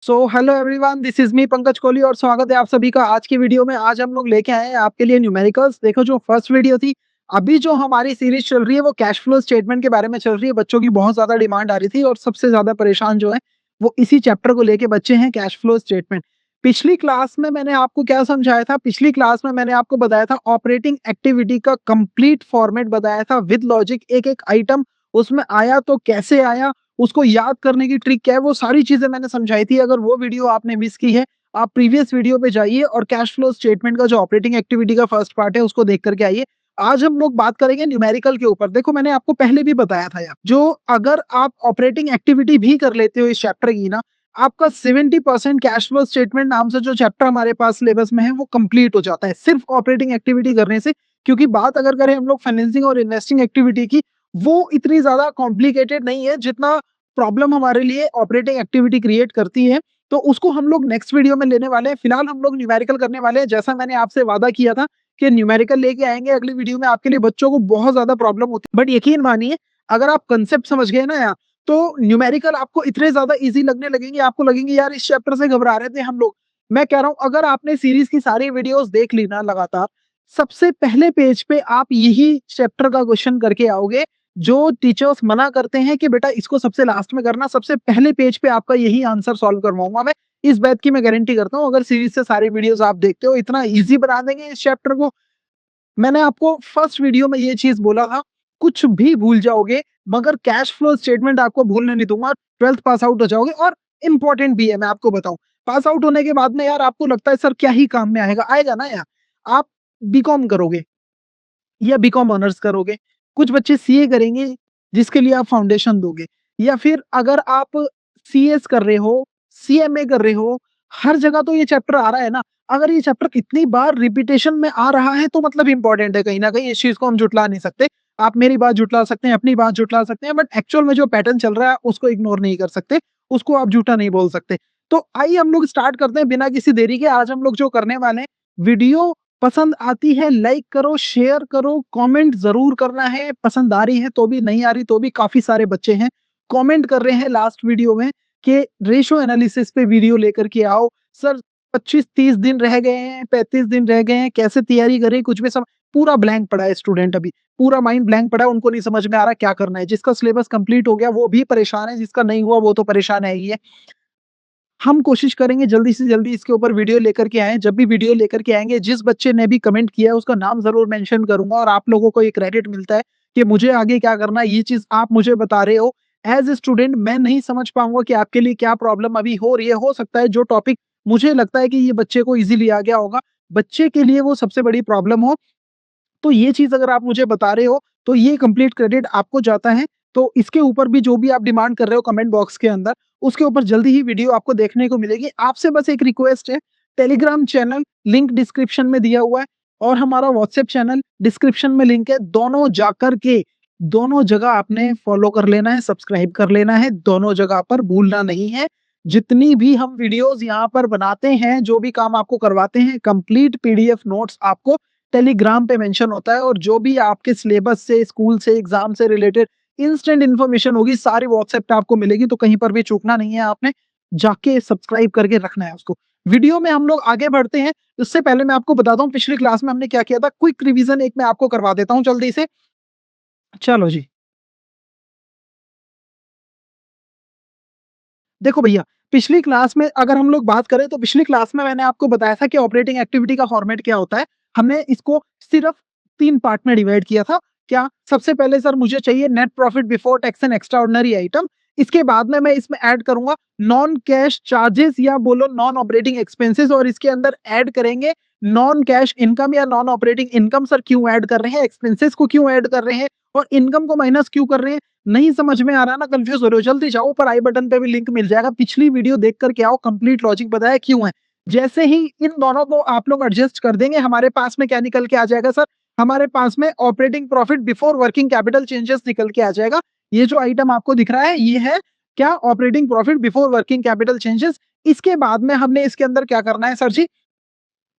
Hello everyone, this is me Pankaj Kohli और स्वागत है आप सभी का आज की वीडियो में। आज हम लोग लेके आए हैं आपके लिए न्यूमेरिकल्स। देखो, जो फर्स्ट वीडियो थी, अभी जो हमारी सीरीज चल रही है वो कैश फ्लो स्टेटमेंट के बारे में चल रही है। बच्चों की बहुत ज्यादा डिमांड आ रही थी और सबसे ज्यादा परेशान जो है वो इसी चैप्टर को लेके बच्चे हैं, कैश फ्लो स्टेटमेंट। पिछली क्लास में मैंने आपको क्या समझाया था? पिछली क्लास में मैंने आपको बताया था ऑपरेटिंग एक्टिविटी का कंप्लीट फॉर्मेट बताया था विद लॉजिक। एक एक आइटम उसमें आया तो कैसे आया, उसको याद करने की ट्रिक क्या है, वो सारी चीजें मैंने समझाई थी। अगर वो वीडियो आपने मिस की है, आप प्रीवियस वीडियो पे जाइए और कैश फ्लो स्टेटमेंट का जो ऑपरेटिंग एक्टिविटी का फर्स्ट पार्ट है उसको देख करके आइए। आज हम लोग बात करेंगे न्यूमेरिकल के ऊपर। देखो, मैंने आपको पहले भी बताया था यार, जो अगर आप ऑपरेटिंग एक्टिविटी भी कर लेते हो इस चैप्टर की ना, आपका 70% कैश फ्लो स्टेटमेंट नाम से जो चैप्टर हमारे पास सिलेबस में है वो कंप्लीट हो जाता है सिर्फ ऑपरेटिंग एक्टिविटी करने से। क्योंकि बात अगर करें हम लोग फाइनेंसिंग और इन्वेस्टिंग एक्टिविटी की, वो इतनी ज्यादा कॉम्प्लिकेटेड नहीं है जितना प्रॉब्लम हमारे लिए ऑपरेटिंग एक्टिविटी क्रिएट करती है। तो उसको हम लोग नेक्स्ट वीडियो में लेने वाले हैं। फिलहाल हम लोग न्यूमेरिकल करने वाले हैं। जैसा मैंने आपसे वादा किया था कि न्यूमेरिकल लेके आएंगे अगली वीडियो में, आपके लिए बच्चों को बहुत ज्यादा प्रॉब्लम होती है, बट यकीन मानिए अगर आप कंसेप्ट समझ गए ना यार, तो न्यूमेरिकल आपको इतने ज्यादा इजी लगने लगेंगे, आपको लगेंगे यार इस चैप्टर से घबरा रहे थे हम लोग। मैं कह रहा हूं, अगर आपने सीरीज की सारी वीडियोस देख ली ना लगातार, सबसे पहले पेज पे आप यही चैप्टर का क्वेश्चन करके आओगे। जो टीचर्स मना करते हैं कि बेटा इसको सबसे लास्ट में करना, सबसे पहले पेज पे आपका यही आंसर सॉल्व करवाऊंगा मैं। इस बात की मैं गारंटी करता हूँ। अगर सीरीज से सारी वीडियोस आप देखते हो, इतना इजी बना देंगे इस चैप्टर को। मैंने आपको फर्स्ट वीडियो में ये चीज बोला था, कुछ भी भूल जाओगे मगर कैश फ्लो स्टेटमेंट आपको भूलने नहीं दूंगा। 12th पास आउट हो जाओगे। और इंपॉर्टेंट भी है, मैं आपको बताऊं, पास आउट होने के बाद में यार आपको लगता है सर क्या ही काम में आएगा, आएगा ना यार। आप बीकॉम करोगे या बीकॉम ऑनर्स करोगे, कुछ बच्चे सीए करेंगे जिसके लिए आप फाउंडेशन दोगे, या फिर अगर आप सीएस कर रहे हो, सीएमए कर रहे हो, हर जगह तो ये चैप्टर आ रहा है ना। अगर ये चैप्टर कितनी बार रिपीटेशन में आ रहा है तो मतलब इंपॉर्टेंट है कहीं ना कहीं। इस चीज को हम जुटला नहीं सकते। आप मेरी बात जुटला सकते हैं, अपनी बात जुटला सकते हैं, बट एक्चुअल में जो पैटर्न चल रहा है उसको इग्नोर नहीं कर सकते, उसको आप झूठा नहीं बोल सकते। तो आइए हम लोग स्टार्ट करते हैं बिना किसी देरी के। आज हम लोग जो करने वाले हैं, वीडियो पसंद आती है लाइक करो, शेयर करो, कमेंट जरूर करना है। पसंद आ रही है तो भी, नहीं आ रही तो भी। काफी सारे बच्चे हैं कमेंट कर रहे हैं लास्ट वीडियो में कि रेशो एनालिसिस पे वीडियो लेकर के आओ सर। 25-30 दिन रह गए हैं, 35 दिन रह गए हैं, कैसे तैयारी करें, कुछ भी पूरा ब्लैंक पड़ा है स्टूडेंट। अभी पूरा माइंड ब्लैंक पड़ा है, उनको नहीं समझ में आ रहा क्या करना है। जिसका सिलेबस कंप्लीट हो गया वो भी परेशान है, जिसका नहीं हुआ वो तो परेशान है ही है। हम कोशिश करेंगे जल्दी से जल्दी इसके ऊपर वीडियो लेकर के आए। जब भी वीडियो लेकर के आएंगे, जिस बच्चे ने भी कमेंट किया है उसका नाम जरूर मेंशन करूंगा और आप लोगों को एक क्रेडिट मिलता है कि मुझे आगे क्या करना है। ये चीज आप मुझे बता रहे हो। एज ए स्टूडेंट मैं नहीं समझ पाऊंगा कि आपके लिए क्या प्रॉब्लम अभी हो रही है। हो सकता है जो टॉपिक मुझे लगता है कि ये बच्चे को इजीली आ गया होगा, बच्चे के लिए वो सबसे बड़ी प्रॉब्लम हो। तो ये चीज अगर आप मुझे बता रहे हो तो ये कंप्लीट क्रेडिट आपको जाता है। तो इसके ऊपर भी जो भी आप डिमांड कर रहे हो कमेंट बॉक्स के अंदर, उसके ऊपर जल्दी ही वीडियो आपको देखने को मिलेगी। आपसे बस एक रिक्वेस्ट है, टेलीग्राम चैनल लिंक डिस्क्रिप्शन में दिया हुआ है और हमारा व्हाट्सएप चैनल डिस्क्रिप्शन में लिंक है। दोनों जाकर के दोनों जगह आपने फॉलो कर लेना है, सब्सक्राइब कर लेना है, दोनों जगह पर भूलना नहीं है। जितनी भी हम वीडियोस यहाँ पर बनाते हैं, जो भी काम आपको करवाते हैं, कंप्लीट पीडीएफ नोट्स आपको टेलीग्राम पे मेंशन होता है। और जो भी आपके सिलेबस से, स्कूल से, एग्जाम से रिलेटेड इंस्टेंट इन्फॉर्मेशन होगी सारी व्हाट्सएप पे आपको मिलेगी। तो कहीं पर भी चूकना नहीं है, आपने जाके सब्सक्राइब करके रखना है उसको। वीडियो में हम लोग आगे बढ़ते हैं, उससे पहले मैं आपको बताता हूँ पिछली क्लास में हमने क्या किया था। क्विक रिवीजन एक मैं आपको करवा देता हूँ जल्दी से। चलो जी, देखो भैया, पिछली क्लास में अगर हम लोग बात करें तो पिछली क्लास में मैंने आपको बताया था कि ऑपरेटिंग एक्टिविटी का फॉर्मेट क्या होता है। हमने इसको सिर्फ 3 पार्ट में डिवाइड किया था। क्या? सबसे पहले सर मुझे चाहिए net profit before tax and extra ordinary item. इसके बाद में मैं इसमें ऐड करूंगा नॉन कैश चार्जेस या बोलो नॉन ऑपरेटिंग एक्सपेंसेस, और इसके अंदर ऐड करेंगे नॉन कैश इनकम या नॉन ऑपरेटिंग इनकम। सर क्यों ऐड कर रहे हैं, एक्सपेंसेस को क्यों ऐड कर रहे हैं और इनकम को माइनस क्यों कर रहे हैं? नहीं समझ में आ रहा ना, कंफ्यूज हो रहे हो, जल्दी जाओ, ऊपर आई बटन पे भी लिंक मिल जाएगा, पिछली वीडियो देख करके आओ, कंप्लीट लॉजिक बताया क्यों है। जैसे ही इन दोनों को आप लोग एडजस्ट कर देंगे, हमारे पास में क्या निकल के आ जाएगा सर? हमारे पास में operating profit before working capital changes निकल के आ जाएगा। ये जो आइटम आपको दिख रहा है ये है क्या? Operating profit before working capital changes. इसके बाद में हमने इसके अंदर क्या करना है sir ji?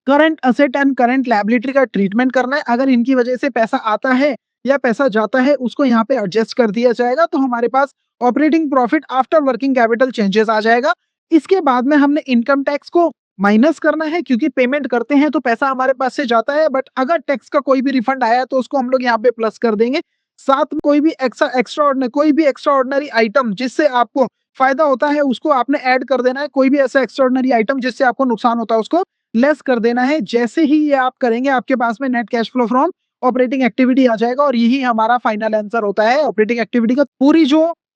Current asset and current liability का ट्रीटमेंट करना है। अगर इनकी वजह से पैसा आता है या पैसा जाता है उसको यहाँ पे एडजस्ट कर दिया जाएगा, तो हमारे पास operating profit after working capital changes आ जाएगा। इसके बाद में हमने इनकम टैक्स को माइनस करना है, क्योंकि पेमेंट करते हैं तो पैसा हमारे पास से जाता है, बट अगर टैक्स का कोई भी रिफंड आया तो उसको हम लोग यहाँ पे प्लस कर देंगे। साथ में कोई भी एक्स्ट्रा ऑर्डिनरी आइटम जिससे आपको फायदा होता है उसको आपने ऐड कर देना है। कोई भी ऐसा एक्स्ट्रा ऑर्डिनरी आइटम जिससे आपको नुकसान होता है उसको लेस कर देना है। जैसे ही ये आप करेंगे आपके पास में net cash flow from operating activity आ जाएगा, और यही हमारा फाइनल आंसर होता है ऑपरेटिंग एक्टिविटी का।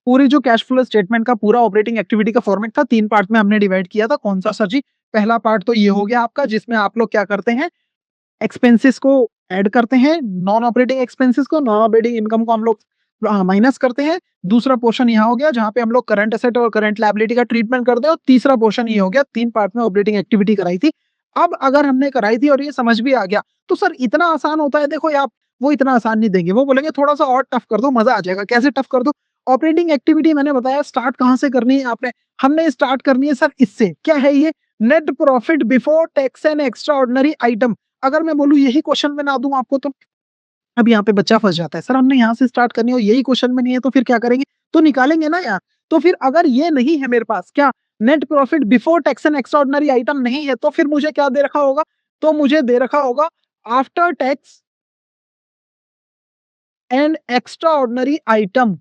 पूरी जो कैश फ्लो स्टेटमेंट का पूरा ऑपरेटिंग एक्टिविटी का फॉर्मेट था, 3 पार्ट में हमने डिवाइड किया था। कौन सा सर जी? पहला पार्ट तो ये हो गया आपका, जिसमें आप लोग क्या करते हैं, एक्सपेंसेस को ऐड करते हैं, नॉन ऑपरेटिंग एक्सपेंसेस को, नॉन ऑपरेटिंग इनकम को हम लोग माइनस करते हैं। दूसरा पोर्शन यहाँ हो गया जहाँ पे हम लोग करंट एसेट और करंट लायबिलिटी का ट्रीटमेंट करते हैं, और तीसरा पोर्शन ये हो गया। 3 पार्ट में ऑपरेटिंग एक्टिविटी कराई थी। अब अगर हमने कराई थी और ये समझ भी आ गया तो सर इतना आसान होता है, देखो आप वो इतना आसान नहीं देंगे, वो बोलेंगे थोड़ा सा और टफ कर दो, मजा आ जाएगा। कैसे टफ कर दो? ऑपरेटिंग एक्टिविटी मैंने बताया स्टार्ट कहाँ से करनी है आपने, हमने स्टार्ट करनी है सर इससे। क्या है ये? Net profit before tax and extra ordinary item. अगर मैं बोलूं यही क्वेश्चन में ना दूं आपको तो अब यहाँ पे बच्चा फंस जाता है, सर हमने यहाँ से स्टार्ट करनी है और यही क्वेश्चन में नहीं है तो फिर क्या करेंगे? तो निकालेंगे ना यार। तो फिर अगर ये नहीं है मेरे पास, क्या net profit before tax and extra ordinary item नहीं है, तो फिर मुझे क्या दे रखा होगा? तो मुझे दे रखा होगा after tax and extra ordinary item.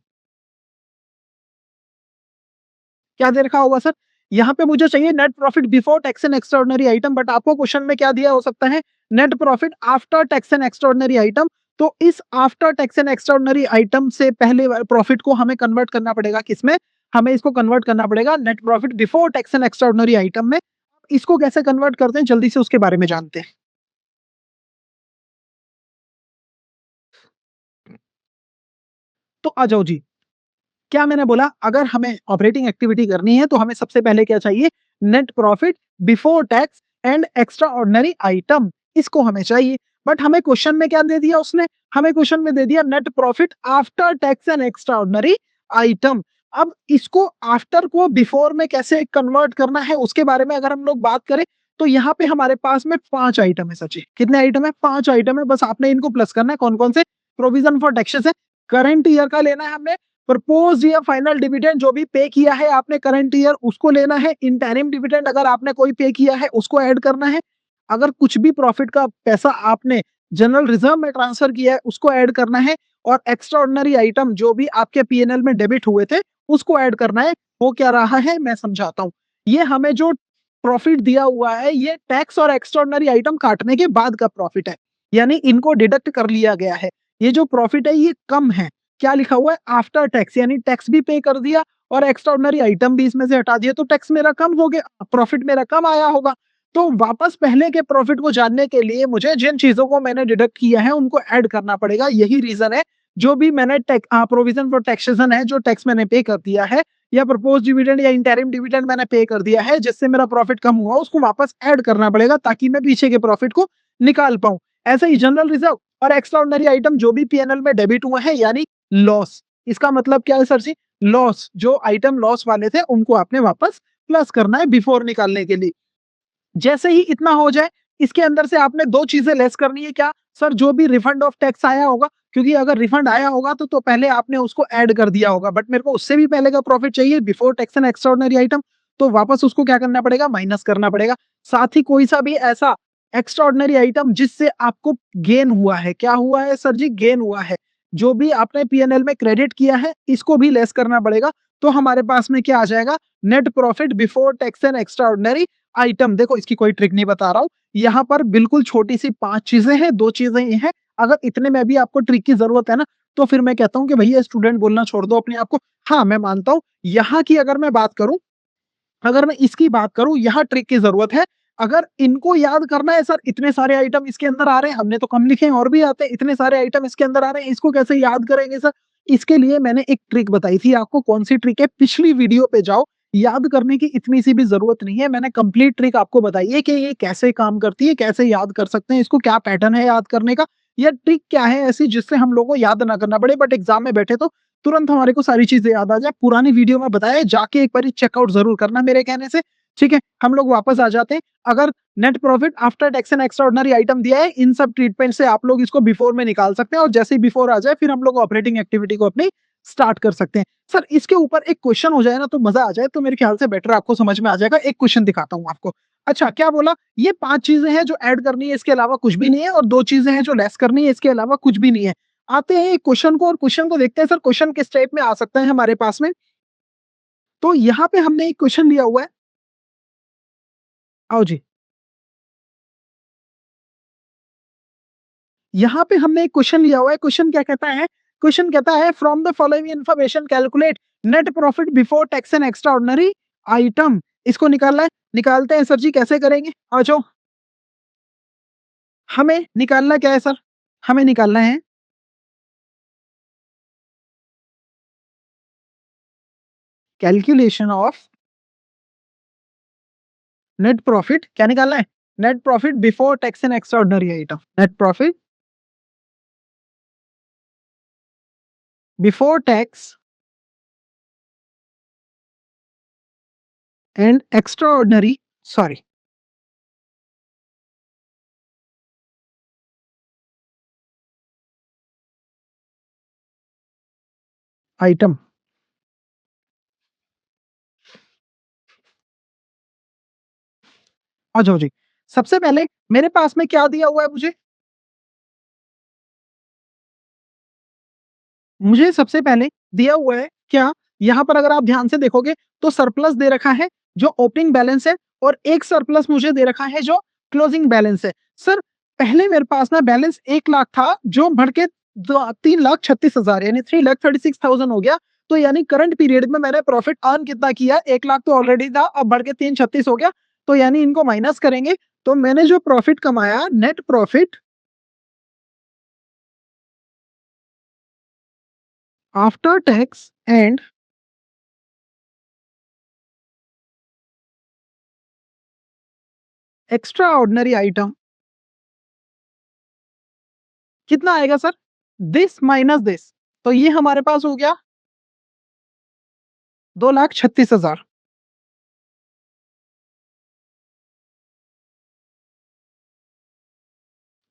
क्या दे रखा होगा सर? यहाँ पे मुझे चाहिए net profit before tax and extra ordinary item, but आपको क्वेश्चन में क्या दिया हो सकता है? Net profit after tax and extra ordinary item. तो इस after tax and extra ordinary item से पहले प्रॉफिट को हमें कन्वर्ट करना पड़ेगा किसमें? हमें इसको कन्वर्ट करना पड़ेगा net profit before tax and extra ordinary item में। इसको कैसे कन्वर्ट करते हैं जल्दी से उसके बारे में जानते हैं। तो आ जाओ जी। क्या मैंने बोला? अगर हमें ऑपरेटिंग एक्टिविटी करनी है तो हमें सबसे पहले क्या चाहिए? Net profit before tax and extra ordinary item, इसको हमें चाहिए। बट हमें क्वेश्चन में क्या दे दिया उसने? हमें क्वेश्चन में दे दिया net profit after tax and extra ordinary item. अब इसको आफ्टर को बिफोर में कैसे कन्वर्ट करना है उसके बारे में अगर हम लोग बात करें तो यहाँ पे हमारे पास में 5 आइटम है सचिन। कितने आइटम है? 5 आइटम है। बस आपने इनको प्लस करना है। कौन कौन से? प्रोविजन फॉर टैक्सेस है, करंट ईयर का लेना है हमने। प्रपोज या फाइनल डिविडेंड जो भी पे किया है आपने करंट ईयर उसको लेना है। इंटरिम डिविडेंड अगर आपने कोई पे किया है उसको ऐड करना है। अगर कुछ भी प्रॉफिट का पैसा आपने जनरल रिजर्व में ट्रांसफर किया है उसको ऐड करना है। और एक्स्ट्रा ऑर्डिनरी आइटम जो भी आपके पीएनएल में डेबिट हुए थे उसको ऐड करना है। हो क्या रहा है मैं समझाता हूँ। ये हमें जो प्रॉफिट दिया हुआ है ये टैक्स और एक्स्ट्रा ऑर्डिनरी आइटम काटने के बाद का प्रॉफिट है, यानी इनको डिडक्ट कर लिया गया है। ये जो प्रॉफिट है ये कम है। क्या लिखा हुआ है? आफ्टर टैक्स, यानी टैक्स भी पे कर दिया और एक्स्ट्रा ऑर्डिनरी आइटम भी इसमें से हटा दिया तो टैक्स मेरा कम हो गया, प्रॉफिट मेरा कम आया होगा। तो वापस पहले के प्रॉफिट को जानने के लिए मुझे जिन चीजों को मैंने डिडक्ट किया है उनको ऐड करना पड़ेगा। यही रीजन है जो भी मैंने प्रोविजन फॉर टैक्सेशन है, जो टैक्स मैंने पे कर दिया है, या प्रपोज डिविडेंड या इंटरिम डिविडेंड मैंने पे कर दिया है जिससे मेरा प्रॉफिट कम हुआ, उसको वापस ऐड करना पड़ेगा ताकि मैं पीछे के प्रॉफिट को निकाल पाऊं। ऐसे ही जनरल रिजर्व और एक्स्ट्रा ऑर्डिनरी आइटम जो भी पीएनएल में डेबिट हुए हैं यानी लॉस। इसका मतलब क्या है सर जी? लॉस, जो आइटम लॉस वाले थे उनको आपने वापस प्लस करना है बिफोर निकालने के लिए। जैसे ही इतना हो जाए इसके अंदर से आपने 2 चीजें लेस करनी है। क्या सर? जो भी रिफंड ऑफ टैक्स आया होगा, क्योंकि अगर रिफंड आया होगा तो पहले आपने उसको ऐड कर दिया होगा, बट मेरे को उससे भी पहले का प्रॉफिट चाहिए before tax and extra ordinary item, तो वापस उसको क्या करना पड़ेगा? माइनस करना पड़ेगा। साथ ही कोई सा भी ऐसा एक्स्ट्रा ऑर्डिनरी आइटम जिससे आपको गेन हुआ है। क्या हुआ है सर जी? गेन हुआ है। जो भी आपने पीएनएल में क्रेडिट किया है इसको भी लेस करना पड़ेगा। तो हमारे पास में क्या आ जाएगा? Net profit before tax and extra ordinary item. देखो इसकी कोई ट्रिक नहीं बता रहा हूँ, यहाँ पर बिल्कुल छोटी सी 5 चीजें हैं, 2 चीजें ये हैं। अगर इतने में भी आपको ट्रिक की जरूरत है ना तो फिर मैं कहता हूँ कि भैया स्टूडेंट बोलना छोड़ दो अपने आप को। हाँ मैं मानता हूँ यहाँ की अगर मैं बात करूँ, अगर मैं इसकी बात करूं यहाँ ट्रिक की जरूरत है। अगर इनको याद करना है सर, इतने सारे आइटम इसके अंदर आ रहे हैं, हमने तो कम लिखे हैं और भी आते हैं, इतने सारे आइटम इसके अंदर आ रहे हैं, इसको कैसे याद करेंगे सर? इसके लिए मैंने एक ट्रिक बताई थी आपको। कौन सी ट्रिक है? पिछली वीडियो पे जाओ। याद करने की इतनी सी भी जरूरत नहीं है, मैंने कंप्लीट ट्रिक आपको बताई है कि ये कैसे काम करती है, कैसे याद कर सकते हैं इसको, क्या पैटर्न है याद करने का, या ट्रिक क्या है ऐसी जिससे हम लोगों को याद ना करना पड़े, बट एग्जाम में बैठे तो तुरंत हमारे को सारी चीजें याद आ जाए। पुरानी वीडियो में बताया है, जाके एक बार चेकआउट जरूर करना मेरे कहने से। ठीक है, हम लोग वापस आ जाते हैं। अगर net profit after tax and extra ordinary item दिया है, इन सब ट्रीटमेंट से आप लोग इसको बिफोर में निकाल सकते हैं, और जैसे ही बिफोर आ जाए फिर हम लोग ऑपरेटिंग एक्टिविटी को अपनी स्टार्ट कर सकते हैं। सर इसके ऊपर एक क्वेश्चन हो जाए ना तो मजा आ जाए, तो मेरे ख्याल से बेटर आपको समझ में आ जाएगा। एक क्वेश्चन दिखाता हूँ आपको। अच्छा क्या बोला, ये 5 चीजें हैं जो ऐड करनी है, इसके अलावा कुछ भी नहीं है, और 2 चीजें हैं जो लेस करनी है, इसके अलावा कुछ भी नहीं है। आते हैं एक क्वेश्चन को, और क्वेश्चन को देखते हैं सर क्वेश्चन किस टाइप में आ सकता है हमारे पास में। तो यहाँ पे हमने एक क्वेश्चन लिया हुआ है। आओ जी। यहाँ पे हमने एक क्वेश्चन लिया हुआ है। क्वेश्चन क्या कहता है, क्वेश्चन कहता है from the following information calculate net profit before tax and extra ordinary item. इसको निकालना है, निकालते हैं सर जी। कैसे करेंगे, आ जाओ। हमें निकालना क्या है सर, हमें निकालना है कैलकुलेशन ऑफ नेट प्रॉफिट। क्या निकालना है, net profit before tax and extra ordinary item. Net profit before tax and extra ordinary, sorry, item. आ जाओ जी। सबसे पहले मेरे पास में क्या दिया हुआ है, मुझे मुझे सबसे पहले दिया हुआ है क्या, यहाँ पर अगर आप ध्यान से देखोगे तो सरप्लस दे रखा है जो ओपनिंग बैलेंस है, और एक सरप्लस मुझे दे रखा है जो क्लोजिंग बैलेंस है। सर पहले मेरे पास ना बैलेंस 1 लाख था, जो बढ़ के 3,36,000 यानी 3,36,000 हो गया। तो यानी करंट पीरियड में मैंने प्रॉफिट अर्न कितना किया, 1 लाख तो ऑलरेडी था, अब बढ़ के 3,36 हो गया। तो यानी इनको माइनस करेंगे, तो मैंने जो प्रॉफिट कमाया, net profit after tax and extra ordinary item, कितना आएगा सर, दिस माइनस दिस। तो ये हमारे पास हो गया 2,36,000।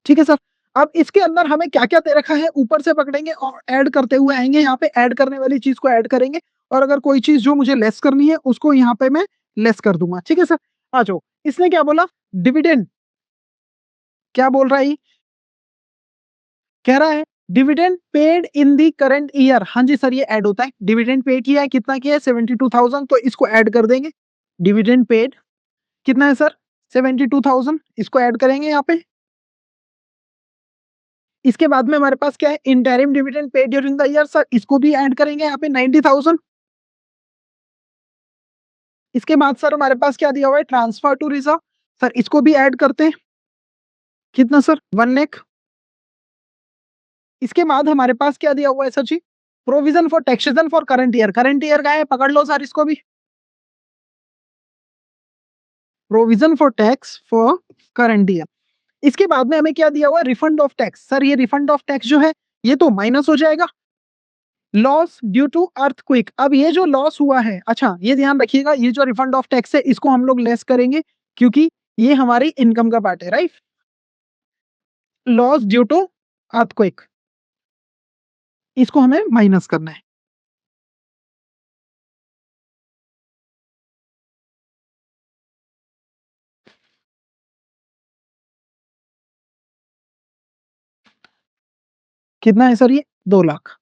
ठीक है सर। अब इसके अंदर हमें क्या क्या दे रखा है ऊपर से पकड़ेंगे और ऐड करते हुए आएंगे, यहाँ पे ऐड करने वाली चीज को ऐड करेंगे, और अगर कोई चीज जो मुझे लेस करनी है उसको यहाँ पे मैं लेस कर दूंगा। ठीक है सर। आ जाओ। इसने क्या बोला, डिविडेंड, क्या बोल रहा है ये? कह रहा है dividend paid in the current year. हाँ जी सर, ये ऐड होता है। डिविडेंड पे किया है, कितना किया है, 72,000, तो इसको ऐड कर देंगे। डिविडेंड पेड कितना है सर, 72,000, इसको ऐड करेंगे यहाँ पे। इसके बाद में हमारे पास क्या है, interim dividend paid during the year, sir इसको भी ऐड करेंगे यहाँ पे 90,000। इसके बाद सर हमारे पास क्या दिया हुआ है, ट्रांसफर टू रिजर्व, सर इसको भी ऐड करते हैं। कितना सर, 1 लाख। इसके बाद हमारे पास क्या दिया हुआ है sir ji, provision for taxation for current year. Current year का है, पकड़ लो सर इसको भी, provision for tax for current year. इसके बाद में हमें क्या दिया हुआ है, रिफंड ऑफ टैक्स। सर ये रिफंड ऑफ टैक्स जो है ये तो माइनस हो जाएगा। लॉस ड्यू टू अर्थक्वेक, अब ये जो लॉस हुआ है, अच्छा ये ध्यान रखिएगा, ये जो रिफंड ऑफ टैक्स है इसको हम लोग लेस करेंगे, क्योंकि ये हमारी इनकम का पार्ट है, right. Loss due to earthquake, इसको हमें माइनस करना है। कितना है सर ये, 2 लाख।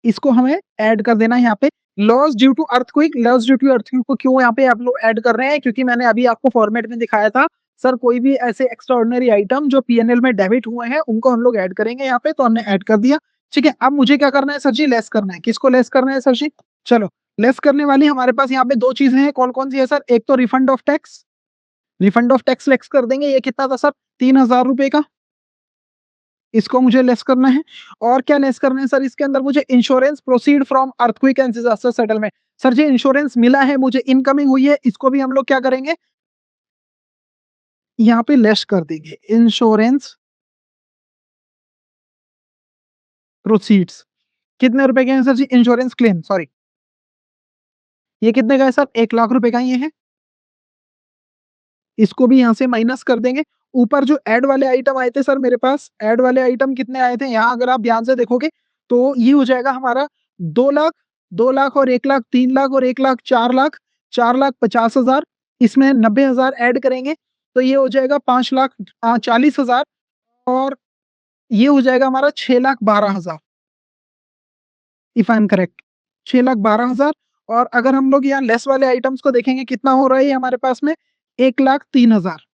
इसको हमें ऐड कर देना है यहाँ पे। Loss due to earthquake, loss due to earthquake को क्यों यहाँ पे आप लोग ऐड कर रहे हैं, क्योंकि मैंने अभी आपको फॉर्मेट में दिखाया था सर, कोई भी ऐसे एक्स्ट्राऑर्डिनरी आइटम जो पीएनएल में डेबिट हुए हैं उनको हम लोग ऐड करेंगे यहाँ पे, तो हमने ऐड कर दिया। ठीक है, अब मुझे क्या करना है सर जी, लेस करना है। किसको लेस करना है सर जी, चलो लेस करने वाली हमारे पास यहाँ पे 2 चीजें हैं, कौन कौन सी है सर, एक तो refund of tax, refund of tax less कर देंगे, ये कितना था सर, 3,000 रुपए का, इसको मुझे लेस करना है। और क्या लेस करना है सर, इसके अंदर मुझे insurance proceed from earthquake and disaster settlement, sir ji insurance मिला है मुझे, इनकमिंग हुई है, इसको भी हम लोग क्या करेंगे, यहाँ पे लेस कर देंगे। इंश्योरेंस प्रोसीड्स कितने रुपए के हैं sir ji, insurance claim, sorry, ये कितने का है सर, 1 लाख रुपए का ये है, इसको भी यहाँ से माइनस कर देंगे। ऊपर जो ऐड वाले आइटम आए थे सर मेरे पास, ऐड वाले आइटम कितने आए थे, यहाँ अगर आप ध्यान से देखोगे तो ये हो जाएगा हमारा 2 लाख 2 लाख और 1 लाख, 3 लाख और 1 लाख, 4 लाख, 4,50,000, इसमें 90,000 ऐड करेंगे तो ये हो जाएगा 5,40,000 और ये हो जाएगा हमारा 6,12,000 इफ आई एम करेक्ट। 6,12,000 और अगर हम लोग यहाँ लेस वाले आइटम्स को देखेंगे कितना हो रहा है ये हमारे पास में 1,03,000।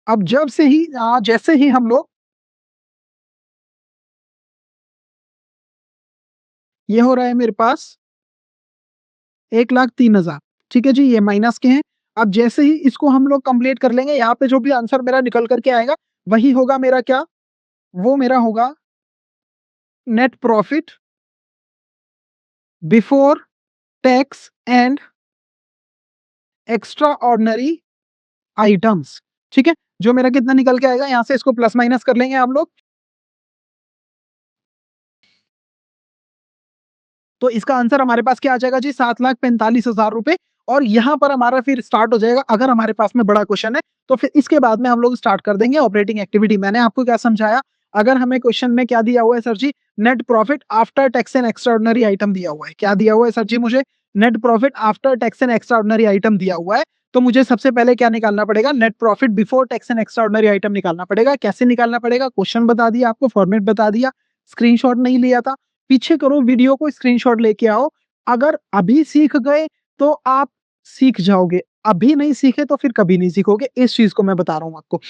अब जब से ही जैसे ही हम लोग ये हो रहा है मेरे पास 1,03,000, ठीक है जी, ये माइनस के हैं। अब जैसे ही इसको हम लोग कंप्लीट कर लेंगे, यहाँ पे जो भी आंसर मेरा निकल करके आएगा वही होगा मेरा क्या, वो मेरा होगा net profit before tax and extra ordinary items, ठीक है। जो मेरा कितना निकल के आएगा यहाँ से इसको प्लस माइनस कर लेंगे आप लोग। तो इसका आंसर हमारे पास क्या आ जाएगा जी, 7,45,000 रुपए। और यहाँ पर हमारा फिर स्टार्ट हो जाएगा, अगर हमारे पास में बड़ा क्वेश्चन है तो फिर इसके बाद में हम लोग स्टार्ट कर देंगे ऑपरेटिंग एक्टिविटी। मैंने आपको क्या समझाया, अगर हमें क्वेश्चन में क्या दिया हुआ है sir ji, net profit after tax and extraordinary item दिया हुआ है। क्या दिया हुआ है सर जी, मुझे net profit after tax and extraordinary item दिया हुआ है। तो मुझे सबसे पहले क्या निकालना पड़ेगा, net profit before tax and extraordinary item निकालना पड़ेगा। कैसे निकालना पड़ेगा, क्वेश्चन बता दिया आपको, फॉर्मेट बता दिया, स्क्रीनशॉट नहीं लिया था। पीछे करो वीडियो को, स्क्रीनशॉट लेके आओ। अगर अभी सीख गए तो आप सीख जाओगे, अभी नहीं सीखे तो फिर कभी नहीं सीखोगे। इस चीज को मैं बता रहा हूं आपको।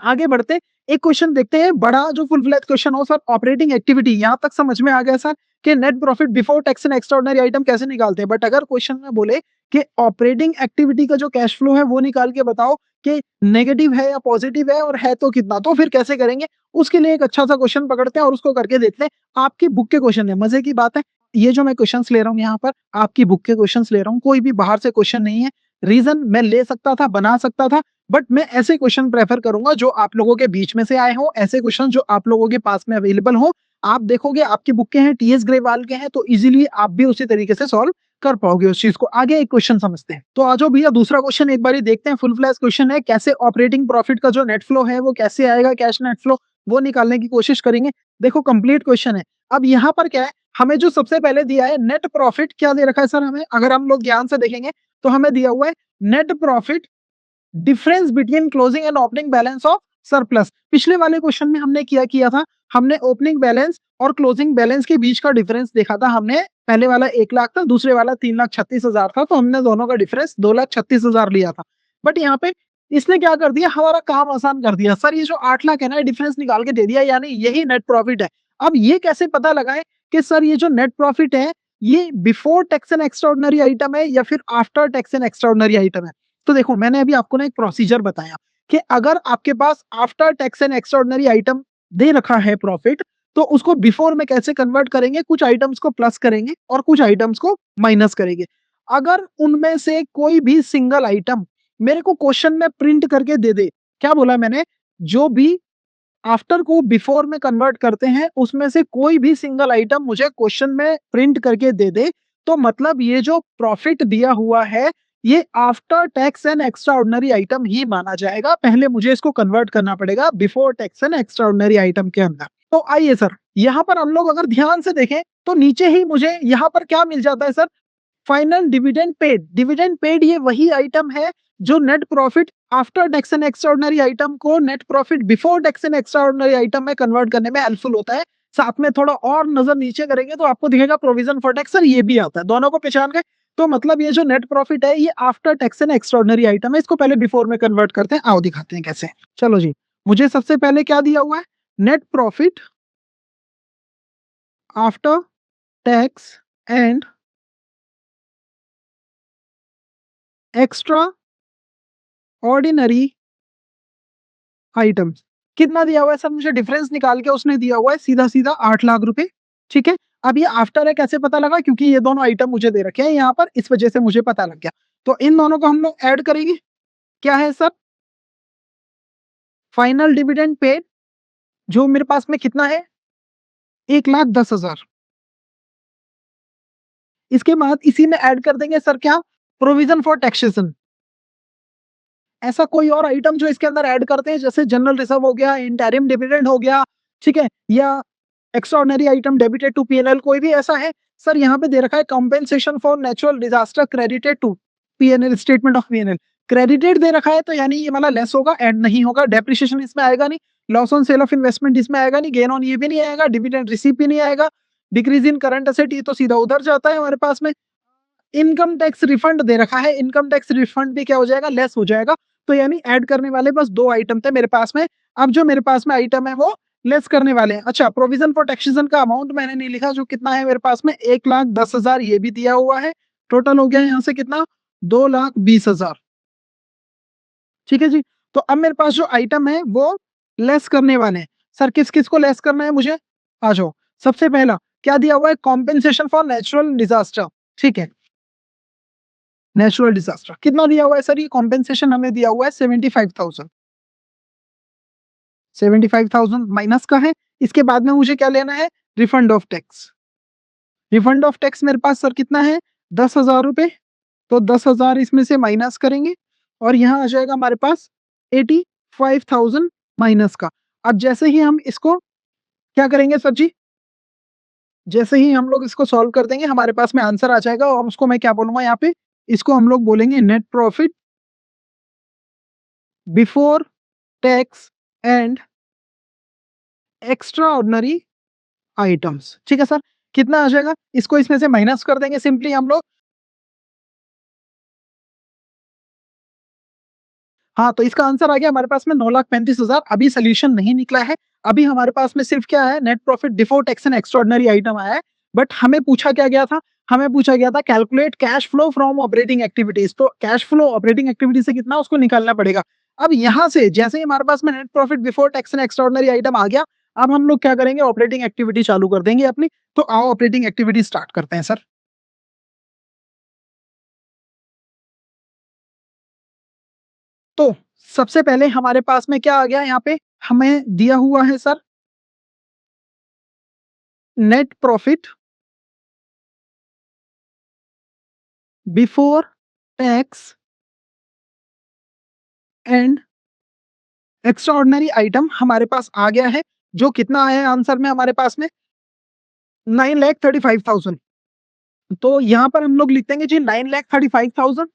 आगे बढ़ते, एक क्वेश्चन देखते हैं बड़ा जो फुल फ्लैश क्वेश्चन हो सर, ऑपरेटिंग एक्टिविटी। यहां तक समझ में आ गया सर कि net profit before tax and extraordinary item कैसे निकालते हैं। बट अगर क्वेश्चन में बोले कि ऑपरेटिंग एक्टिविटी का जो कैश फ्लो है वो निकाल के बताओ कि नेगेटिव है या पॉजिटिव है और है तो कितना, तो फिर कैसे करेंगे। उसके लिए एक अच्छा सा क्वेश्चन पकड़ते हैं और उसको करके देखते हैं। आपकी बुक के क्वेश्चन है, मजे की बात है, ये जो मैं क्वेश्चंस ले रहा हूँ यहाँ पर आपकी बुक के क्वेश्चंस ले रहा हूँ, कोई भी बाहर से क्वेश्चन नहीं है। रीजन मैं ले सकता था, बना सकता था, बट मैं ऐसे क्वेश्चन प्रेफर करूंगा जो आप लोगों के बीच में से आए हो, ऐसे क्वेश्चन जो आप लोगों के पास में अवेलेबल हो। आप देखोगे आपकी बुक के हैं, टीएस ग्रेवाल के हैं, तो इजीली आप भी उसी तरीके से सॉल्व कर पाओगे उस चीज को। आगे एक क्वेश्चन समझते हैं, तो आ जाओ भैया दूसरा क्वेश्चन एक बार देखते हैं। फुल फ्लैश क्वेश्चन है, कैसे ऑपरेटिंग प्रॉफिट का जो नेट फ्लो है वो कैसे आएगा, कैश नेट फ्लो वो निकालने की कोशिश करेंगे। देखो कंप्लीट क्वेश्चन है। अब यहाँ पर क्या है, हमें जो सबसे पहले दिया है नेट प्रॉफिट, क्या दे रखा है सर हमें, अगर हम लोग ध्यान से देखेंगे तो हमें दिया हुआ है net profit difference between closing and opening balance of surplus. पिछले वाले क्वेश्चन में हमने क्या किया था, हमने ओपनिंग बैलेंस और क्लोजिंग बैलेंस के बीच का डिफरेंस देखा था। हमने पहले वाला 1 लाख था, दूसरे वाला 3,36,000 था, तो हमने दोनों का डिफरेंस 2,36,000 लिया था। बट यहाँ पे इसने क्या कर दिया, हमारा काम आसान कर दिया। सर ये जो 8 लाख है ना, डिफरेंस निकाल के दे दिया, यानी यही नेट प्रॉफिट है। अब ये कैसे पता लगाएं कि सर ये जो नेट प्रॉफिट है ये before tax and extraordinary item है या फिर after tax and extraordinary item है। तो देखो मैंने अभी आपको ना एक प्रोसीजर बताया कि अगर आपके पास after tax and extraordinary item दे रखा है प्रॉफिट, तो उसको बिफोर में कैसे कन्वर्ट करेंगे, कुछ आइटम्स को प्लस करेंगे और कुछ आइटम्स को माइनस करेंगे। अगर उनमें से कोई भी सिंगल आइटम मेरे को क्वेश्चन में प्रिंट करके दे दे, क्या बोला मैंने, जो भी आफ्टर को बिफोर में कन्वर्ट करते हैं उसमें से कोई भी सिंगल आइटम मुझे क्वेश्चन में प्रिंट करके दे दे, तो मतलब ये जो प्रॉफिट दिया हुआ है ये after tax and extra ordinary item ही माना जाएगा। पहले मुझे इसको कन्वर्ट करना पड़ेगा before tax and extra ordinary item के अंदर। तो आइए सर, यहाँ पर हम लोग अगर ध्यान से देखें तो नीचे ही मुझे यहाँ पर क्या मिल जाता है sir, final dividend paid. Dividend paid ये वही आइटम है जो net profit after tax and extraordinary item को net profit before tax and extraordinary item में कन्वर्ट करने में हेल्पफुल होता है। साथ में थोड़ा और नजर नीचे करेंगे तो आपको दिखेगा प्रोविजन फॉर टैक्स, सर ये भी आता है, दोनों को पहचान गए। तो मतलब ये जो नेट प्रॉफिट है ये after tax and extraordinary item है, इसको पहले बिफोर में कन्वर्ट करते हैं, आओ दिखाते हैं कैसे। चलो जी, मुझे सबसे पहले क्या दिया हुआ है, net profit after tax and extra ordinary items. कितना दिया हुआ है सर, मुझे डिफरेंस निकाल के उसने दिया हुआ है सीधा सीधा 8 लाख रुपए, ठीक है। अब ये आफ्टर है, कैसे पता लगा, क्योंकि ये दोनों आइटम मुझे दे रखे हैं यहाँ पर, इस वजह से मुझे पता लग गया। तो इन दोनों को हम लोग ऐड करेंगे, क्या है सर, फाइनल डिविडेंड पेड, जो मेरे पास में कितना है 1,10,000। इसके बाद इसी में ऐड कर देंगे सर क्या, प्रोविजन फॉर टैक्सेशन। ऐसा कोई और आइटम जो इसके अंदर ऐड करते हैं, जैसे जनरल रिजर्व हो गया, इंटरिम डिविडेंड हो गया, ठीक है, या extraordinary item debited to PNL, कोई भी ऐसा है? सर यहाँ पे दे रखा है compensation for natural disaster credited to PNL, statement of PNL. Credited दे रखा है तो यानी ये वाला लेस होगा, ऐड नहीं होगा। डेप्रिसिएशन इसमें आएगा नहीं, loss on sale of investment इसमें आएगा नहीं, गेन ऑन ये भी नहीं आएगा, डिविडेंड रिसीव भी नहीं आएगा, डिक्रीज इन करंट एसेट ये तो सीधा उधर जाता है हमारे पास में। इनकम टैक्स रिफंड दे रखा है, इनकम टैक्स रिफंड भी क्या हो जाएगा, लेस हो जाएगा। तो यानी ऐड करने वाले बस दो आइटम थे मेरे पास में। अब जो मेरे पास में आइटम है वो लेस करने वाले हैं। अच्छा, प्रोविजन फॉर टैक्सेशन का अमाउंट मैंने नहीं लिखा, जो कितना है मेरे पास में 1,10,000 ये भी दिया हुआ है। टोटल हो गया यहाँ से कितना, 2,20,000। ठीक है जी। तो अब मेरे पास जो आइटम है वो लेस करने वाले हैं। सर किस किस को लेस करना है मुझे, आ जाओ। सबसे पहला क्या दिया हुआ है, कॉम्पेंसेशन फॉर नेचुरल डिजास्टर। ठीक है, नेचुरल डिजास्टर कितना दिया हुआ है सर, ये कॉम्पेंसेशन हमें दिया हुआ है 75,000। 75,000 माइनस का है। इसके बाद में मुझे क्या लेना है, refund of tax. Refund of tax मेरे पास सर कितना है, 10,000 रुपए। तो 10,000 इसमें से माइनस करेंगे और यहाँ आ जाएगा हमारे पास 85,000 माइनस का। अब जैसे ही हम इसको क्या करेंगे सर जी, जैसे ही हम लोग इसको सॉल्व कर देंगे हमारे पास में आंसर आ जाएगा, और उसको मैं क्या बोलूंगा यहाँ पे, इसको हम लोग बोलेंगे net profit before tax and extra ordinary items. ठीक है सर, कितना आ जाएगा, इसको इसमें से माइनस कर देंगे सिंपली हम लोग। हाँ, तो इसका आंसर आ गया हमारे पास में 9,35,000। अभी सोल्यूशन नहीं निकला है, अभी हमारे पास में सिर्फ क्या है, net profit before tax and extraordinary item आया है। बट हमें पूछा क्या गया था, हमें पूछा गया था calculate cash flow from operating activities. तो कैश फ्लो ऑपरेटिंग एक्टिविटी से कितना, उसको निकालना पड़ेगा। अब यहाँ से जैसे ही हमारे पास में net profit before tax and extraordinary item आ गया, अब हम लोग क्या करेंगे, ऑपरेटिंग एक्टिविटी चालू कर देंगे अपनी। तो आओ ऑपरेटिंग एक्टिविटी स्टार्ट करते हैं सर। तो सबसे पहले हमारे पास में क्या आ गया, यहाँ पे हमें दिया हुआ है sir net profit before tax and extra ordinary item हमारे पास आ गया है। जो कितना आया है आंसर में हमारे पास में, 9,35,000। तो यहाँ पर हम लोग लिख देंगे जी 9,35,000।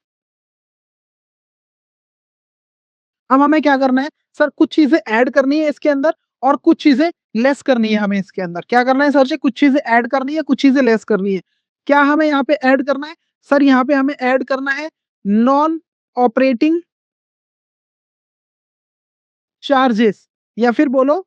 अब हमें क्या करना है सर, कुछ चीजें ऐड करनी है इसके अंदर और कुछ चीजें लेस करनी है। हमें इसके अंदर क्या करना है सर जी, कुछ चीजें ऐड करनी है, कुछ चीजें लेस करनी है। क्या हमें यहाँ पे ऐड करना है सर, यहाँ पे हमें ऐड करना है नॉन ऑपरेटिंग चार्जेस, या फिर बोलो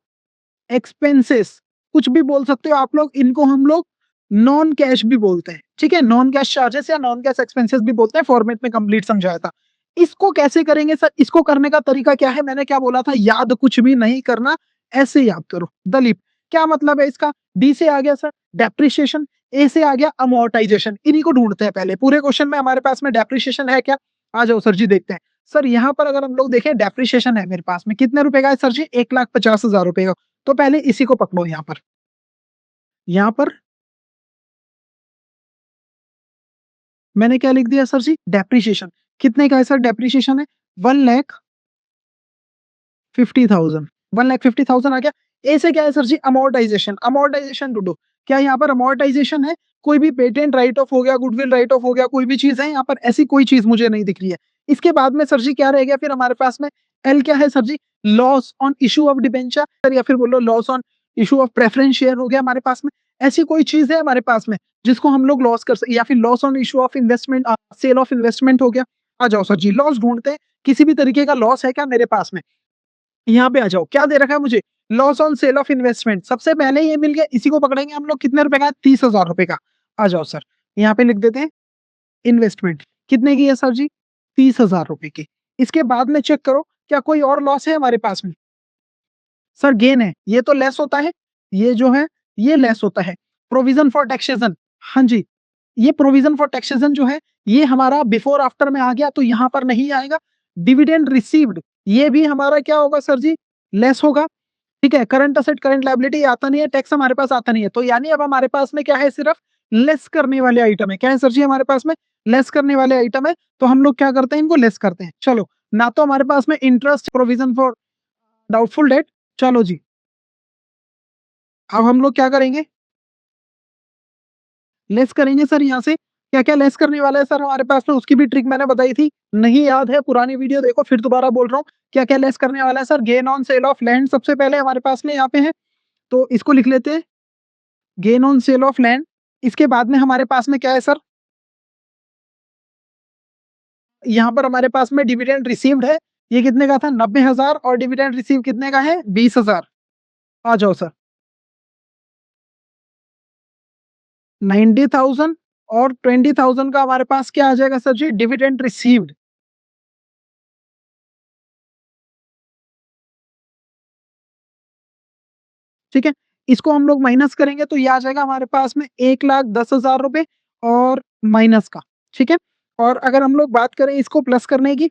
एक्सपेंसेस, कुछ भी बोल सकते हो आप लोग। इनको हम लोग नॉन कैश भी बोलते हैं। ठीक है, नॉन कैश चार्जेस या नॉन कैश एक्सपेंसेस भी बोलते हैं, फॉर्मेट में कंप्लीट समझाया था। इसको कैसे करेंगे सर, इसको करने का तरीका क्या है, मैंने क्या बोला था, याद कुछ भी नहीं करना, ऐसे याद करो। दलीप क्या मतलब है इसका, डी से आ गया सर डेप्रिसिएशन, ए से आ गया अमोर्टाइजेशन। इन्हीं को ढूंढते हैं पहले। पूरे क्वेश्चन में हमारे पास में डेप्रिसिएशन है क्या, आ जाओ सर जी देखते हैं। सर यहाँ पर अगर हम लोग देखें, डेप्रिसिएशन है मेरे पास में कितने रुपए का है सर जी, 1,50,000 रुपए का। तो पहले इसी को पकड़ो, यहाँ पर मैंने क्या लिख दिया सर जी, डेप्रिसिएशन। कितने का है सर डेप्रिसिएशन है, 1,50,000। 1,50,000 आ गया। ए से क्या है सर जी, अमोर्टाइजेशन। अमोर्टाइजेशन ढूंढो, क्या यहाँ पर अमोर्टाइजेशन है, कोई भी पेटेंट राइट ऑफ हो गया, गुडविल राइट ऑफ हो गया, कोई भी चीज है यहाँ पर, ऐसी कोई चीज मुझे नहीं दिख रही है। इसके बाद में सर जी क्या रह गया फिर हमारे पास में, एल क्या है sir ji, loss on issue of debenture, या फिर बोलो loss on issue of preference share हो गया हमारे पास में। ऐसी कोई चीज है हमारे पास में जिसको हम लोग लॉस कर सकते, या फिर loss on issue of investment, sale of investment हो गया। आ जाओ सर जी, लॉस ढूंढते हैं, किसी भी तरीके का लॉस है क्या मेरे पास में। यहाँ पे आ जाओ, क्या दे रखा है मुझे, loss on sale of investment. सबसे पहले ये मिल गया, इसी को पकड़ेंगे हम लोग। कितने रुपए का, 30,000 रुपए का। आ जाओ सर, यहाँ पे लिख देते हैं इन्वेस्टमेंट कितने की है सर जी, 30,000 रुपए की। इसके बाद में चेक करो क्या कोई और लॉस है हमारे पास में। सर गेन है, ये तो लेस होता है, ये जो है ये लेस होता है। प्रोविजन फॉर टैक्सेशन, हाँ जी, ये प्रोविजन फॉर टैक्सेशन जो है ये हमारा बिफोर आफ्टर में आ गया, तो यहाँ पर नहीं आएगा। डिविडेंड रिसीव्ड, ये भी हमारा क्या होगा सर जी, लेस होगा। ठीक है, करंट असेट करंट लायबिलिटी आता नहीं है, टैक्स हमारे पास आता नहीं है। तो यानी अब हमारे पास में क्या है, सिर्फ लेस करने वाले आइटम है। क्या है सर जी हमारे पास में, लेस करने वाले आइटम है। तो हम लोग क्या करते हैं, इनको लेस करते हैं। चलो ना तो हमारे पास में interest provision for doubtful debt. चलो जी, अब हम लोग क्या करेंगे, लेस करेंगे सर यहाँ से। क्या क्या लेस करने वाला है सर हमारे पास में, उसकी भी ट्रिक मैंने बताई थी, नहीं याद है पुरानी वीडियो देखो, फिर दोबारा बोल रहा हूँ। क्या क्या लेस करने वाला है sir, gain on sale of land सबसे पहले हमारे पास में यहाँ पे है, तो इसको लिख लेते हैं, gain on sale of land. इसके बाद में हमारे पास में क्या है सर, यहाँ पर हमारे पास में डिविडेंड रिसीव्ड है, ये कितने का था, 90,000, और डिविडेंड रिसीव कितने का है, 20,000। आ जाओ सर, 90,000 और 20,000 का हमारे पास क्या आ जाएगा सर जी, डिविडेंड रिसीव्ड। ठीक है, इसको हम लोग माइनस करेंगे तो ये आ जाएगा हमारे पास में 1,10,000 रुपए और माइनस का। ठीक है, और अगर हम लोग बात करें इसको प्लस करने की,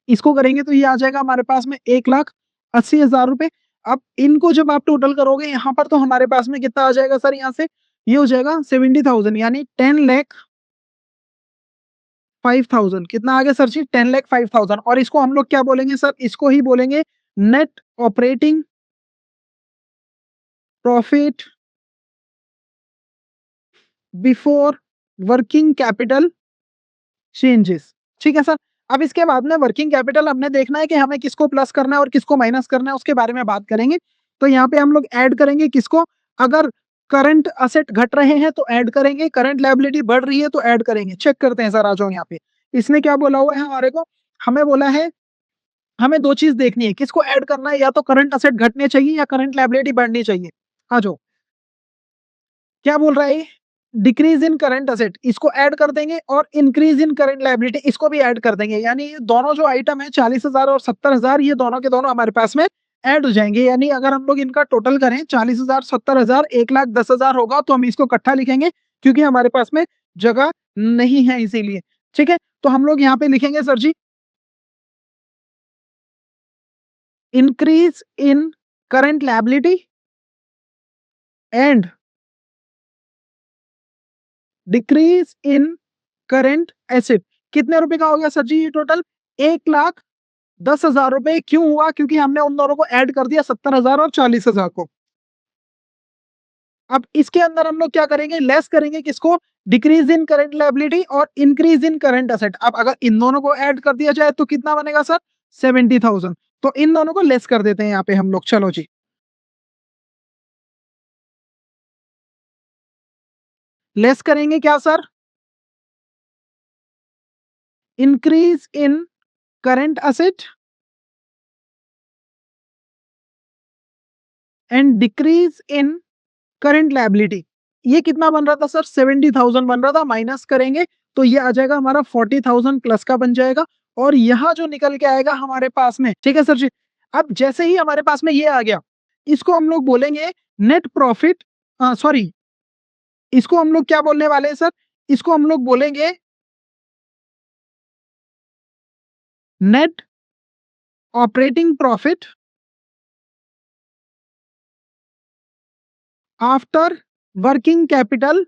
इसको करेंगे तो ये आ जाएगा हमारे पास में 1,80,000 रुपए। अब इनको जब आप टोटल करोगे यहाँ पर, तो हमारे पास में कितना आ जाएगा सर, यहाँ से ये हो जाएगा 70,000, यानी 10,05,000। कितना आ गया सर जी, 10,05,000। और इसको हम लोग क्या बोलेंगे सर, इसको ही बोलेंगे net operating profit before working capital changes. ठीक है सर, अब इसके बाद में वर्किंग कैपिटल हमने देखना है कि हमें किसको प्लस करना है और किसको माइनस करना है, उसके बारे में बात करेंगे। तो यहाँ पे हम लोग ऐड करेंगे किसको, अगर करंट असेट घट रहे हैं तो ऐड करेंगे, करंट लायबिलिटी बढ़ रही है तो ऐड करेंगे। चेक करते हैं सर, आ जाओ यहाँ पे। इसने क्या बोला हुआ है हमारे को, हमें बोला है हमें दो चीज देखनी है, किसको ऐड करना है, या तो करंट असेट घटने चाहिए या करंट लायबिलिटी बढ़नी चाहिए। आ जाओ, क्या बोल रहा है, डिक्रीज इन करंट असेट इसको ऐड कर देंगे, और इंक्रीज इन करंट लायबिलिटी इसको भी ऐड कर देंगे। यानी ये दोनों जो आइटम है 40,000 और 70,000, ये दोनों के दोनों हमारे पास में ऐड हो जाएंगे। यानी अगर हम लोग इनका टोटल करें 40,000, 70,000, 1,10,000 होगा, तो हम इसको इकट्ठा लिखेंगे, क्योंकि हमारे पास में जगह नहीं है इसीलिए। ठीक है, तो हम लोग यहाँ पे लिखेंगे sir ji, increase in current liability and decrease in current asset. कितने रुपए का हो गया सर जी ये टोटल, 1,10,000 रुपए। क्यों हुआ, क्योंकि हमने उन दोनों को ऐड कर दिया, 70,000 और 40,000 को। अब इसके अंदर हम लोग क्या करेंगे, लेस करेंगे किसको, डिक्रीज इन करंट लायबिलिटी और इंक्रीज इन करंट असेट। अब अगर इन दोनों को ऐड कर दिया जाए तो कितना बनेगा सर, 70,000। तो इन दोनों को लेस कर देते हैं यहाँ पे हम लोग। चलो जी, लेस करेंगे क्या sir, increase in current asset and decrease in current liability. ये कितना बन रहा था सर, 70,000 बन रहा था, माइनस करेंगे तो ये आ जाएगा हमारा 40,000 प्लस का बन जाएगा। और यहाँ जो निकल के आएगा हमारे पास में, ठीक है सर जी। अब जैसे ही हमारे पास में ये आ गया, इसको हम लोग बोलेंगे नेट प्रॉफिट, सॉरी, इसको हम लोग क्या बोलने वाले हैं सर, इसको हम लोग बोलेंगे net operating profit after working capital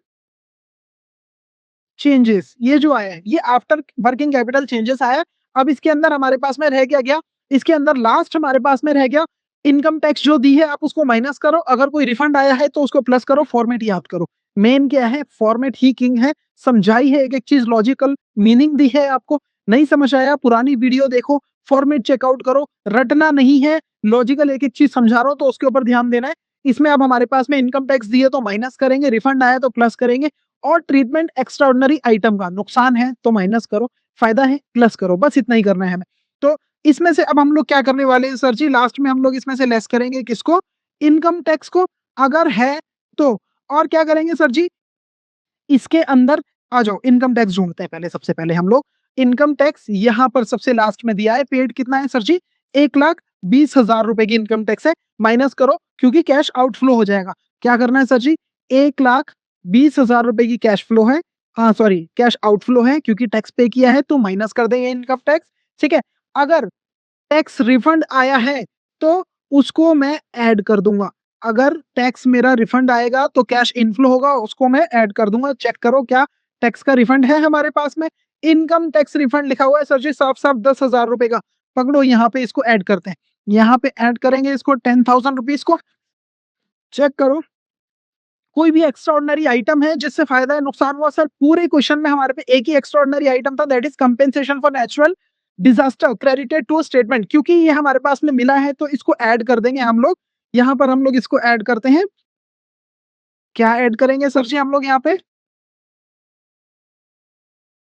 changes. ये जो आया है ये आफ्टर वर्किंग कैपिटल चेंजेस आया। अब इसके अंदर हमारे पास में रह क्या गया, इसके अंदर लास्ट हमारे पास में रह गया इनकम टैक्स जो दी है आप उसको माइनस करो, अगर कोई रिफंड आया है तो उसको प्लस करो, फॉर्मेट याद करो। मेन क्या है, फॉर्मेट ही किंग है। समझाई है एक एक चीज, लॉजिकल मीनिंग दी है आपको। नहीं समझ आया, पुरानी वीडियो देखो, फॉर्मेट चेकआउट करो, रटना नहीं है, लॉजिकल एक एक चीज समझा रहा हूं तो उसके ऊपर ध्यान देना है। इसमें अब हमारे पास में इनकम टैक्स दिए तो माइनस करेंगे, रिफंड आया तो प्लस करेंगे, और ट्रीटमेंट एक्स्ट्राऑर्डिनरी आइटम का नुकसान है तो माइनस करो, फायदा है प्लस करो, बस इतना ही करना है हमें। तो इसमें से अब हम लोग क्या करने वाले हैं सर जी, लास्ट में हम लोग इसमें से लेस करेंगे किसको, इनकम टैक्स को, अगर है तो। और क्या करेंगे सर जी, इसके अंदर आ जाओ, इनकम टैक्स ढूंढते हैं पहले, सबसे पहले हम लोग इनकम टैक्स यहाँ पर सबसे लास्ट में दिया है, पेड कितना है सर जी, 1,20,000 रुपए की इनकम टैक्स है। माइनस करो क्योंकि कैश आउटफ्लो हो जाएगा। क्या करना है सर जी, 1,20,000 रुपए की कैश फ्लो है, हाँ सॉरी कैश आउटफ्लो है, क्योंकि टैक्स पे किया है तो माइनस कर देंगे इनकम टैक्स। ठीक है, अगर टैक्स रिफंड आया है तो उसको मैं ऐड कर दूंगा, अगर टैक्स मेरा रिफंड आएगा तो कैश इनफ्लो होगा, उसको मैं ऐड कर दूंगा। चेक करो क्या टैक्स का रिफंड है हमारे पास में, इनकम टैक्स रिफंड लिखा हुआ है सर जी साफ साफ 10,000 रुपए का। पकड़ो यहाँ पे इसको ऐड करते हैं, यहाँ पे ऐड करेंगे इसको 10,000 रुपीज को। चेक करो कोई भी एक्स्ट्राऑर्डिनरी आइटम है जिससे फायदा है नुकसान हुआ सर? पूरे क्वेश्चन में हमारे पे एक ही एक्स्ट्राऑर्डिनरी आइटम था, that is compensation for natural disaster credited to statement. क्योंकि ये हमारे पास में मिला है तो इसको ऐड कर देंगे हम लोग। यहाँ पर हम लोग इसको ऐड करते हैं। क्या ऐड करेंगे सर जी हम लोग यहाँ पे?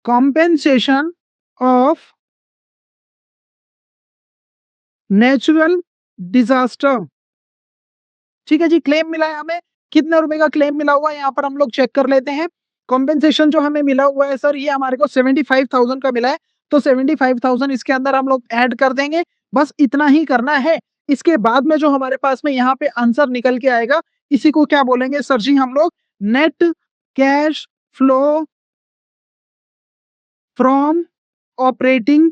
Compensation of natural disaster. ठीक है जी, क्लेम मिला है हमें। कितने रुपए का क्लेम मिला हुआ है यहाँ पर हम लोग चेक कर लेते हैं। कॉम्पेंसेशन जो हमें मिला हुआ है सर ये हमारे को 75,000 का मिला है, तो 75,000 इसके अंदर हम लोग ऐड कर देंगे। बस इतना ही करना है। इसके बाद में जो हमारे पास में यहाँ पे आंसर निकल के आएगा, इसी को क्या बोलेंगे सर जी हम लोग? Net cash flow from operating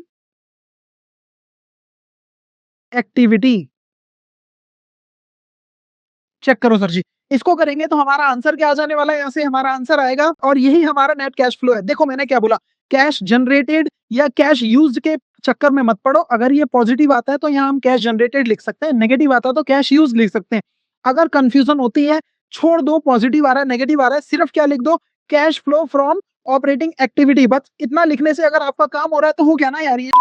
activity. Check करो सर जी, इसको करेंगे तो हमारा आंसर क्या आ जाने वाला है? यहाँ से हमारा आंसर आएगा और यही हमारा नेट कैश फ्लो है। देखो मैंने क्या बोला, कैश जनरेटेड या कैश यूज्ड के चक्कर में मत पड़ो। अगर ये पॉजिटिव आता है तो यहाँ हम कैश जनरेटेड लिख सकते हैं, नेगेटिव आता है तो कैश यूज लिख सकते हैं। अगर कंफ्यूजन होती है छोड़ दो, पॉजिटिव आ रहा है नेगेटिव आ रहा है, सिर्फ क्या लिख दो? Cash flow from operating activity. बस इतना लिखने से अगर आपका काम हो रहा है तो हो गया ना यार, ये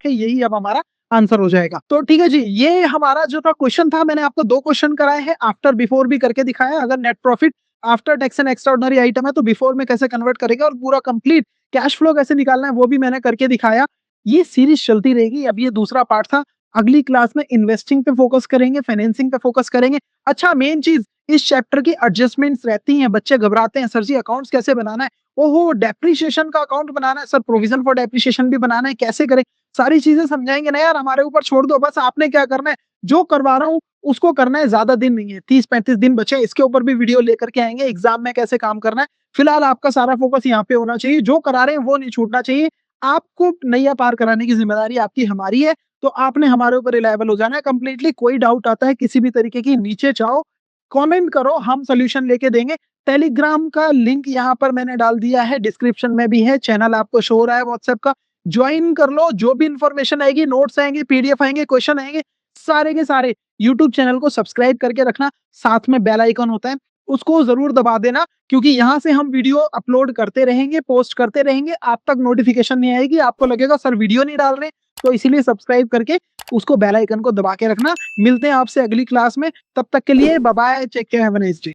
यही अब हमारा आंसर हो जाएगा। तो ठीक है जी, ये हमारा जो था क्वेश्चन था, मैंने आपको 2 क्वेश्चन कराए हैं, आफ्टर बिफोर भी करके दिखाया। अगर net profit after tax and extraordinary item है तो बिफोर में कैसे कन्वर्ट करेगा और पूरा कंप्लीट कैश फ्लो कैसे निकालना है वो भी मैंने करके दिखाया। ये सीरीज चलती रहेगी, अब ये दूसरा पार्ट था। अगली क्लास में इन्वेस्टिंग पे फोकस करेंगे, फाइनेंसिंग पे फोकस करेंगे। अच्छा मेन चीज इस चैप्टर की एडजस्टमेंट्स रहती हैं, बच्चे घबराते हैं सर जी अकाउंट्स कैसे बनाना है, ओहो डेप्रिसिएशन का अकाउंट बनाना है सर, प्रोविजन फॉर डेप्रिसिएशन भी बनाना है, कैसे करें? सारी चीजें समझाएंगे ना यार, हमारे ऊपर छोड़ दो। बस आपने क्या करना है, जो करवा रहा हूँ उसको करना है। ज्यादा दिन नहीं है, 30-35 दिन बचे, इसके ऊपर भी वीडियो लेकर के आएंगे, एग्जाम में कैसे काम करना है। फिलहाल आपका सारा फोकस यहाँ पे होना चाहिए, जो करा रहे हैं वो नहीं छूटना चाहिए। आपको नैया पार कराने की जिम्मेदारी आपकी हमारी है, तो आपने हमारे ऊपर रिलायबल हो जाना है कंप्लीटली। कोई डाउट आता है किसी भी तरीके की, नीचे जाओ कमेंट करो, हम सोल्यूशन लेके देंगे। टेलीग्राम का लिंक यहाँ पर मैंने डाल दिया है, डिस्क्रिप्शन में भी है, चैनल आपको शो हो रहा है व्हाट्सएप का, ज्वाइन कर लो। जो भी इंफॉर्मेशन आएगी, नोट्स आएंगे, पीडीएफ आएंगे, क्वेश्चन आएंगे, सारे के सारे यूट्यूब चैनल को सब्सक्राइब करके रखना। साथ में बेल आइकन होता है उसको जरूर दबा देना, क्योंकि यहाँ से हम वीडियो अपलोड करते रहेंगे, पोस्ट करते रहेंगे, आप तक नोटिफिकेशन नहीं आएगी, आपको लगेगा सर वीडियो नहीं डाल रहे। तो इसीलिए सब्सक्राइब करके उसको बेल आइकन को दबा के रखना। मिलते हैं आपसे अगली क्लास में, तब तक के लिए bye bye, take care, have a nice day.